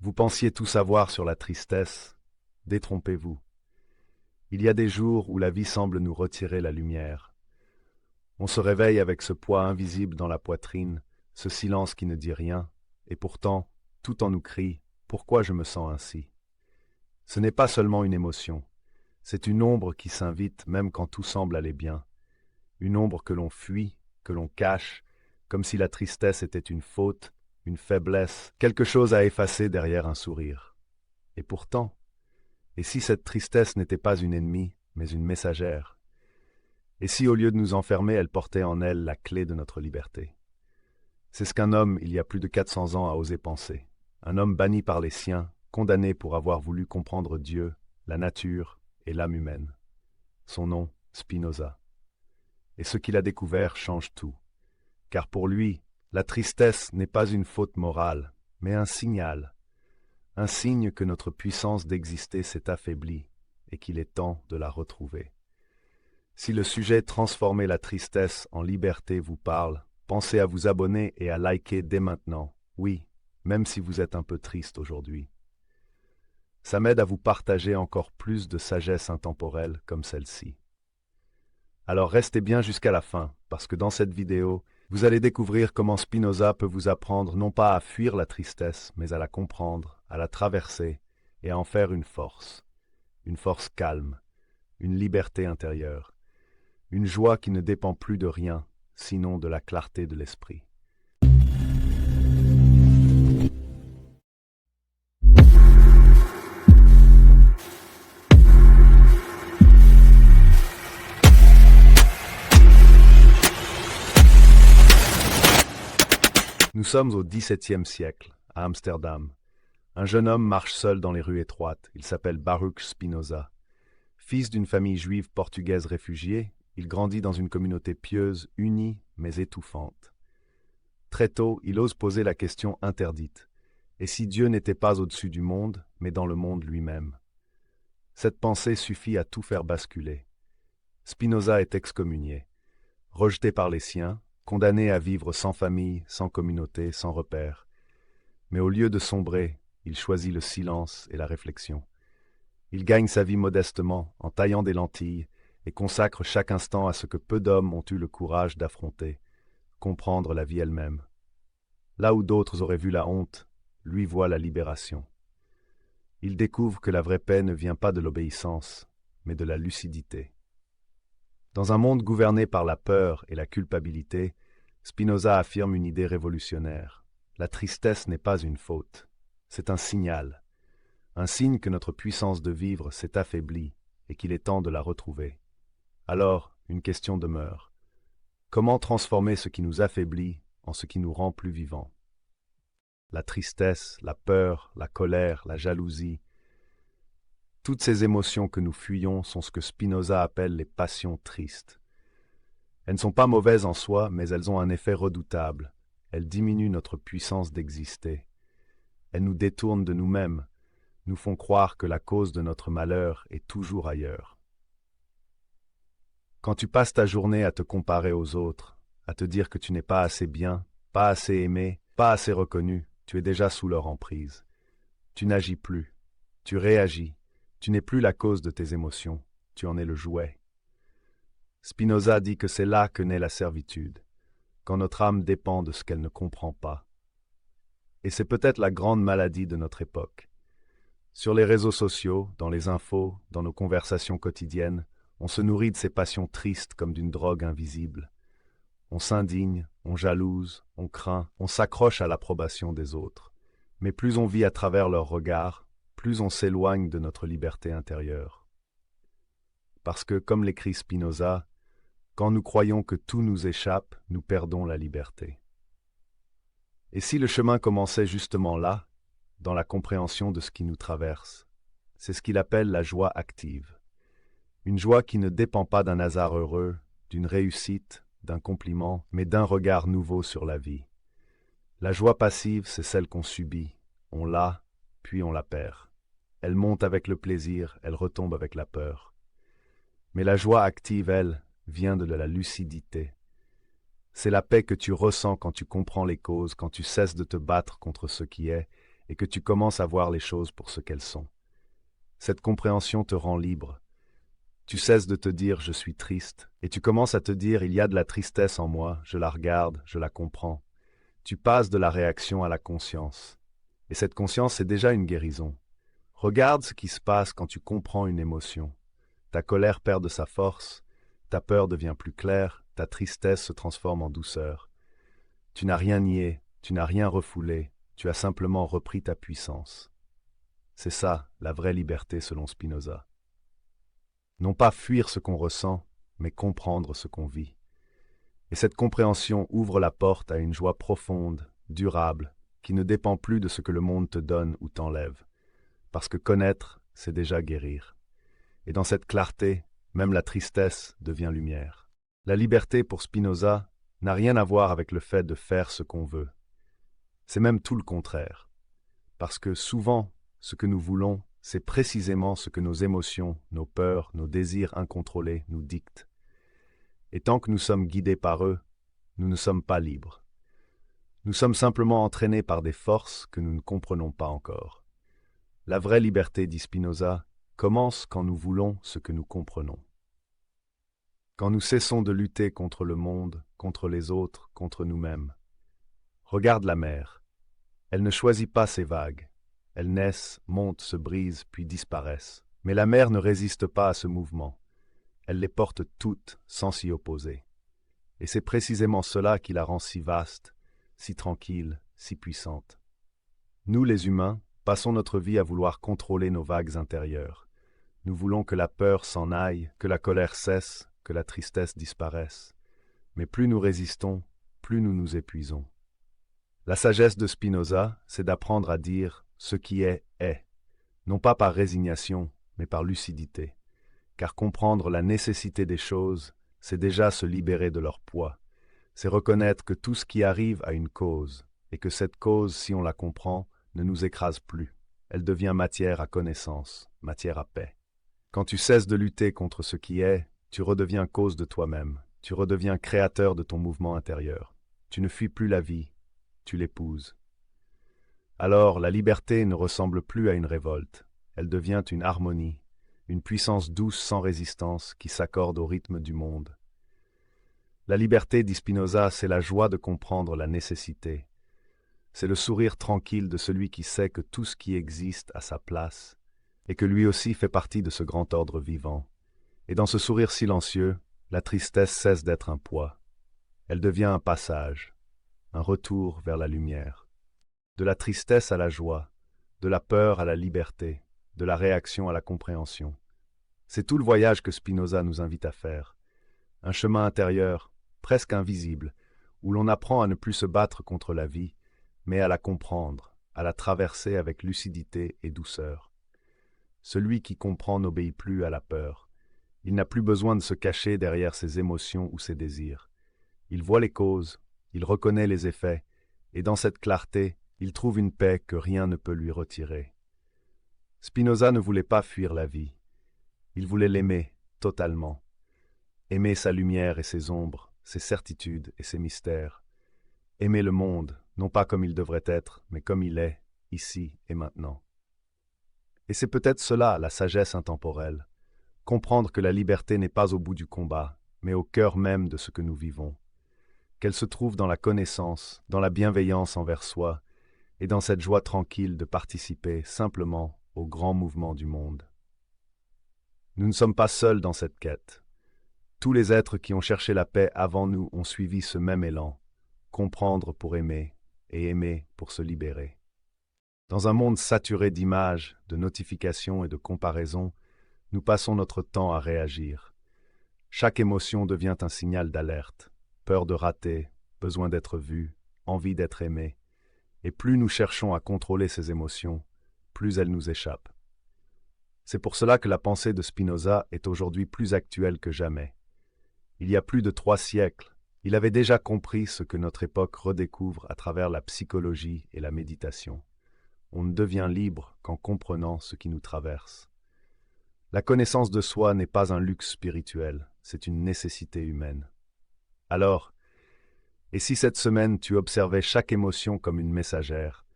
Vous pensiez tout savoir sur la tristesse. Détrompez-vous. Il y a des jours où la vie semble nous retirer la lumière. On se réveille avec ce poids invisible dans la poitrine, ce silence qui ne dit rien, et pourtant, tout en nous crie « Pourquoi je me sens ainsi ?» Ce n'est pas seulement une émotion, c'est une ombre qui s'invite même quand tout semble aller bien, une ombre que l'on fuit, que l'on cache, comme si la tristesse était une faute, une faiblesse, quelque chose à effacer derrière un sourire. Et pourtant, et si cette tristesse n'était pas une ennemie, mais une messagère? Et si au lieu de nous enfermer, elle portait en elle la clé de notre liberté? C'est ce qu'un homme, il y a plus de 400 ans, a osé penser. Un homme banni par les siens, condamné pour avoir voulu comprendre Dieu, la nature et l'âme humaine. Son nom, Spinoza. Et ce qu'il a découvert change tout. Car pour lui, la tristesse n'est pas une faute morale, mais un signal. Un signe que notre puissance d'exister s'est affaiblie et qu'il est temps de la retrouver. Si le sujet Transformer la tristesse en liberté vous parle, pensez à vous abonner et à liker dès maintenant. Oui, même si vous êtes un peu triste aujourd'hui. Ça m'aide à vous partager encore plus de sagesse intemporelle comme celle-ci. Alors restez bien jusqu'à la fin, parce que dans cette vidéo, vous allez découvrir comment Spinoza peut vous apprendre non pas à fuir la tristesse, mais à la comprendre, à la traverser et à en faire une force calme, une liberté intérieure, une joie qui ne dépend plus de rien, sinon de la clarté de l'esprit. Nous sommes au XVIIe siècle, à Amsterdam. Un jeune homme marche seul dans les rues étroites. Il s'appelle Baruch Spinoza. Fils d'une famille juive portugaise réfugiée, il grandit dans une communauté pieuse, unie mais étouffante. Très tôt, il ose poser la question interdite. Et si Dieu n'était pas au-dessus du monde, mais dans le monde lui-même? Cette pensée suffit à tout faire basculer. Spinoza est excommunié, rejeté par les siens, condamné à vivre sans famille, sans communauté, sans repère. Mais au lieu de sombrer, il choisit le silence et la réflexion. Il gagne sa vie modestement, en taillant des lentilles, et consacre chaque instant à ce que peu d'hommes ont eu le courage d'affronter, comprendre la vie elle-même. Là où d'autres auraient vu la honte, lui voit la libération. Il découvre que la vraie paix ne vient pas de l'obéissance, mais de la lucidité. Dans un monde gouverné par la peur et la culpabilité, Spinoza affirme une idée révolutionnaire. La tristesse n'est pas une faute, c'est un signe que notre puissance de vivre s'est affaiblie et qu'il est temps de la retrouver. Alors, une question demeure. Comment transformer ce qui nous affaiblit en ce qui nous rend plus vivants? La tristesse, la peur, la colère, la jalousie, toutes ces émotions que nous fuyons sont ce que Spinoza appelle les passions tristes. Elles ne sont pas mauvaises en soi, mais elles ont un effet redoutable. Elles diminuent notre puissance d'exister. Elles nous détournent de nous-mêmes, nous font croire que la cause de notre malheur est toujours ailleurs. Quand tu passes ta journée à te comparer aux autres, à te dire que tu n'es pas assez bien, pas assez aimé, pas assez reconnu, tu es déjà sous leur emprise. Tu n'agis plus, tu réagis, tu n'es plus la cause de tes émotions, tu en es le jouet. Spinoza dit que c'est là que naît la servitude, quand notre âme dépend de ce qu'elle ne comprend pas. Et c'est peut-être la grande maladie de notre époque. Sur les réseaux sociaux, dans les infos, dans nos conversations quotidiennes, on se nourrit de ces passions tristes comme d'une drogue invisible. On s'indigne, on jalouse, on craint, on s'accroche à l'approbation des autres. Mais plus on vit à travers leurs regards, plus on s'éloigne de notre liberté intérieure. Parce que, comme l'écrit Spinoza, quand nous croyons que tout nous échappe, nous perdons la liberté. Et si le chemin commençait justement là, dans la compréhension de ce qui nous traverse? C'est ce qu'il appelle la joie active. Une joie qui ne dépend pas d'un hasard heureux, d'une réussite, d'un compliment, mais d'un regard nouveau sur la vie. La joie passive, c'est celle qu'on subit. On l'a, puis on la perd. Elle monte avec le plaisir, elle retombe avec la peur. Mais la joie active, elle, vient de la lucidité. C'est la paix que tu ressens quand tu comprends les causes, quand tu cesses de te battre contre ce qui est, et que tu commences à voir les choses pour ce qu'elles sont. Cette compréhension te rend libre. Tu cesses de te dire je suis triste, et tu commences à te dire il y a de la tristesse en moi, je la regarde, je la comprends. Tu passes de la réaction à la conscience. Et cette conscience est déjà une guérison. Regarde ce qui se passe quand tu comprends une émotion. Ta colère perd de sa force, ta peur devient plus claire, ta tristesse se transforme en douceur. Tu n'as rien nié, tu n'as rien refoulé, tu as simplement repris ta puissance. C'est ça, la vraie liberté selon Spinoza. Non pas fuir ce qu'on ressent, mais comprendre ce qu'on vit. Et cette compréhension ouvre la porte à une joie profonde, durable, qui ne dépend plus de ce que le monde te donne ou t'enlève. Parce que connaître, c'est déjà guérir. Et dans cette clarté, même la tristesse devient lumière. La liberté pour Spinoza n'a rien à voir avec le fait de faire ce qu'on veut. C'est même tout le contraire. Parce que souvent, ce que nous voulons, c'est précisément ce que nos émotions, nos peurs, nos désirs incontrôlés nous dictent. Et tant que nous sommes guidés par eux, nous ne sommes pas libres. Nous sommes simplement entraînés par des forces que nous ne comprenons pas encore. La vraie liberté, dit Spinoza, commence quand nous voulons ce que nous comprenons. Quand nous cessons de lutter contre le monde, contre les autres, contre nous-mêmes. Regarde la mer. Elle ne choisit pas ses vagues. Elles naissent, montent, se brisent, puis disparaissent. Mais la mer ne résiste pas à ce mouvement. Elle les porte toutes, sans s'y opposer. Et c'est précisément cela qui la rend si vaste, si tranquille, si puissante. Nous, les humains, passons notre vie à vouloir contrôler nos vagues intérieures. Nous voulons que la peur s'en aille, que la colère cesse, que la tristesse disparaisse. Mais plus nous résistons, plus nous nous épuisons. La sagesse de Spinoza, c'est d'apprendre à dire « ce qui est, non pas par résignation, mais par lucidité. Car comprendre la nécessité des choses, c'est déjà se libérer de leur poids. C'est reconnaître que tout ce qui arrive a une cause, et que cette cause, si on la comprend, ne nous écrase plus. Elle devient matière à connaissance, matière à paix. Quand tu cesses de lutter contre ce qui est, tu redeviens cause de toi-même, tu redeviens créateur de ton mouvement intérieur. Tu ne fuis plus la vie, tu l'épouses. Alors la liberté ne ressemble plus à une révolte, elle devient une harmonie, une puissance douce sans résistance qui s'accorde au rythme du monde. La liberté, dit Spinoza, c'est la joie de comprendre la nécessité. C'est le sourire tranquille de celui qui sait que tout ce qui existe a sa place et que lui aussi fait partie de ce grand ordre vivant. Et dans ce sourire silencieux, la tristesse cesse d'être un poids. Elle devient un passage, un retour vers la lumière. De la tristesse à la joie, de la peur à la liberté, de la réaction à la compréhension. C'est tout le voyage que Spinoza nous invite à faire. Un chemin intérieur, presque invisible, où l'on apprend à ne plus se battre contre la vie, mais à la comprendre, à la traverser avec lucidité et douceur. Celui qui comprend n'obéit plus à la peur. Il n'a plus besoin de se cacher derrière ses émotions ou ses désirs. Il voit les causes, il reconnaît les effets, et dans cette clarté, il trouve une paix que rien ne peut lui retirer. Spinoza ne voulait pas fuir la vie. Il voulait l'aimer totalement. Aimer sa lumière et ses ombres, ses certitudes et ses mystères. Aimer le monde, non pas comme il devrait être, mais comme il est, ici et maintenant. Et c'est peut-être cela, la sagesse intemporelle. Comprendre que la liberté n'est pas au bout du combat, mais au cœur même de ce que nous vivons. Qu'elle se trouve dans la connaissance, dans la bienveillance envers soi, et dans cette joie tranquille de participer simplement au grand mouvement du monde. Nous ne sommes pas seuls dans cette quête. Tous les êtres qui ont cherché la paix avant nous ont suivi ce même élan, comprendre pour aimer, et aimer pour se libérer. Dans un monde saturé d'images, de notifications et de comparaisons, nous passons notre temps à réagir. Chaque émotion devient un signal d'alerte, peur de rater, besoin d'être vu, envie d'être aimé. Et plus nous cherchons à contrôler ces émotions, plus elles nous échappent. C'est pour cela que la pensée de Spinoza est aujourd'hui plus actuelle que jamais. Il y a plus de 3 siècles, il avait déjà compris ce que notre époque redécouvre à travers la psychologie et la méditation. On ne devient libre qu'en comprenant ce qui nous traverse. La connaissance de soi n'est pas un luxe spirituel, c'est une nécessité humaine. Alors, et si cette semaine tu observais chaque émotion comme une messagère,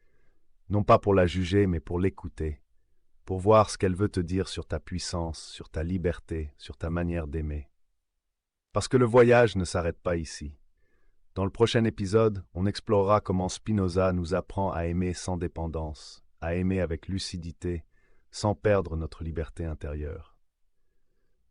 non pas pour la juger, mais pour l'écouter, pour voir ce qu'elle veut te dire sur ta puissance, sur ta liberté, sur ta manière d'aimer. Parce que le voyage ne s'arrête pas ici. Dans le prochain épisode, on explorera comment Spinoza nous apprend à aimer sans dépendance, à aimer avec lucidité, sans perdre notre liberté intérieure.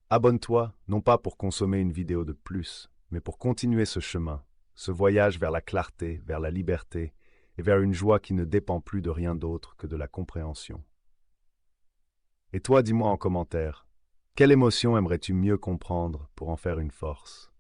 Abonne-toi, non pas pour consommer une vidéo de plus, mais pour continuer ce chemin, ce voyage vers la clarté, vers la liberté, et vers une joie qui ne dépend plus de rien d'autre que de la compréhension. Et toi, dis-moi en commentaire, quelle émotion aimerais-tu mieux comprendre pour en faire une force ?